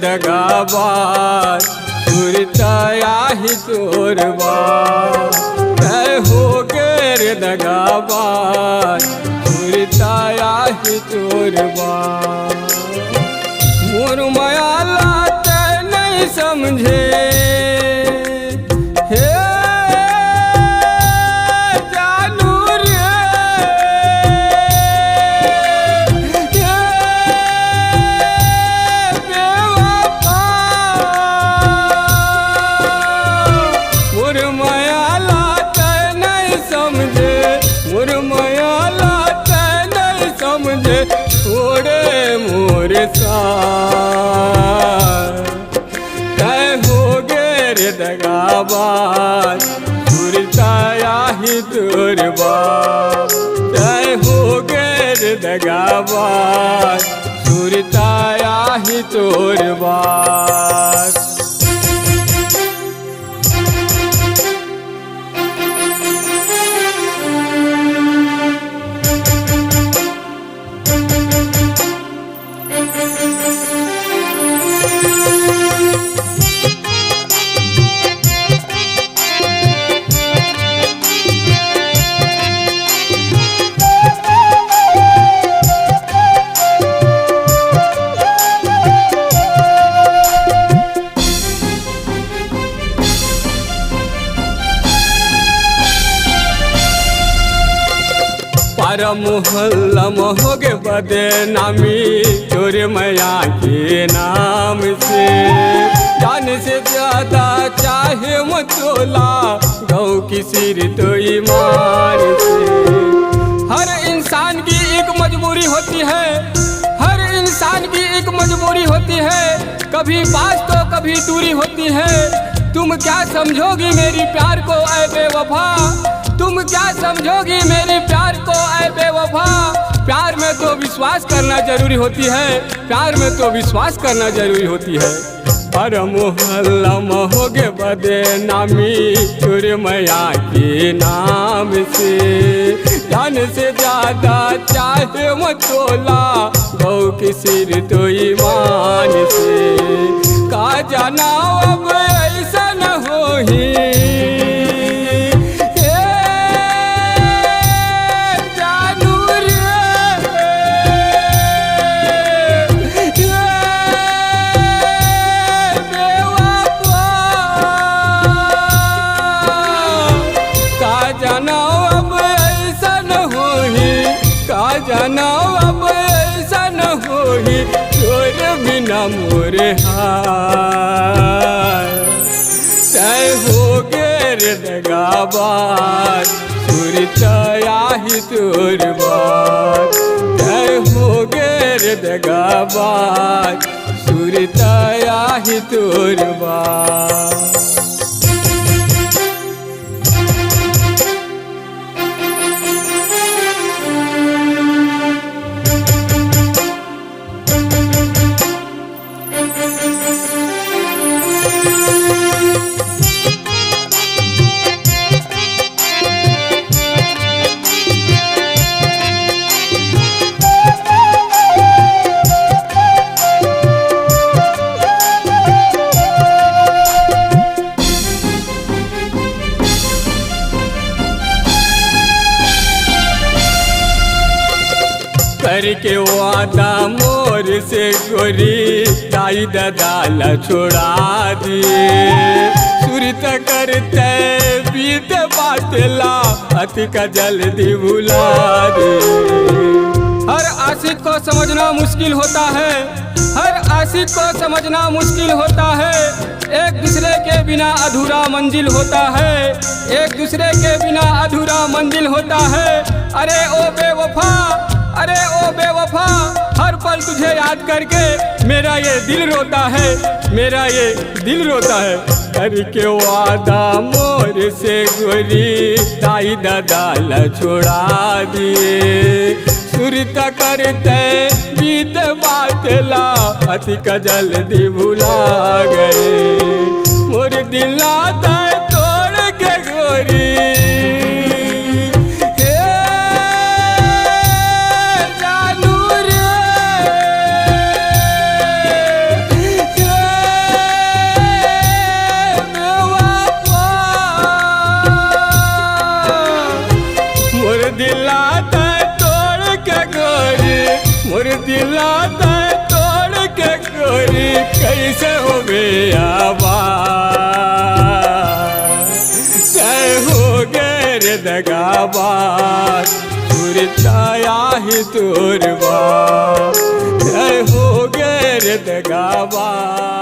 दगाबाज सुरताया ही तोरबा तय हो गे रे दगाबाज सुरताया ही तोरबा मोर मायाला तय नहीं समझे हे जानू रे बेवफा मोर मायाला तय नहीं समझे मोर मायाला तय नहीं समझे छोड़े मोर तय हो गे रे दगाबाज सुरताया ही तोरबा तय हो गे रे दगाबाज सुरताया ही तोरबा पारा मोहल्ला महोगे बदनामी तोरे मैया के नाम से जान से ज्यादा चाहे मतोला गौ की सिर तो ईमान से हर इंसान की एक मजबूरी होती है हर इंसान की एक मजबूरी होती है कभी पास तो कभी दूरी होती है तुम क्या समझोगी मेरी प्यार को ऐ बेवफा तुम क्या समझोगी मेरे प्यार को ऐ बेवफा प्यार में तो विश्वास करना जरूरी होती है प्यार में तो विश्वास करना जरूरी होती है पर मोहल्ला महोगे बदनामी तोरे मैया के नाम से जान से ज्यादा चाहे मतोला गौ की सिर तो ईमान से का जाना अब ऐसा न होही जाना अब ऐसा न होही तोरे बिना मोरे हाय तय हो गे रे दगाबाज सुरताया ही तोरबा तय हो गे रे दगाबाज सुरताया ही तोरबा करके वादा मोर से गोरी दाई दादा छोड़ा दिए सुरत करते बीत बाटला अति का जल्दी भुला दे हर आशिक को समझना मुश्किल होता है हर आशिक को समझना मुश्किल होता है एक दूसरे के बिना अधूरा मंजिल होता है एक दूसरे के बिना अधूरा मंजिल होता है अरे ओ बेवफा अरे ओ बेवफा हर पल तुझे याद करके मेरा ये दिल रोता है मेरा ये दिल रोता है करके वादा मोर से गोरी दाई दादा छोड़ा दिए सुरता करते बीत बाटला अति का जल्दी भुला गए मोर दिल आता तोड़ के गोरी Yeah. लाता तोड़ के गोरी, मोर दिल लाता तोड़ के गोरी, कैसे हो गया जय हो गे रे दगाबाज, तुर छाया ही तुर जय हो गे रे दगाबाज।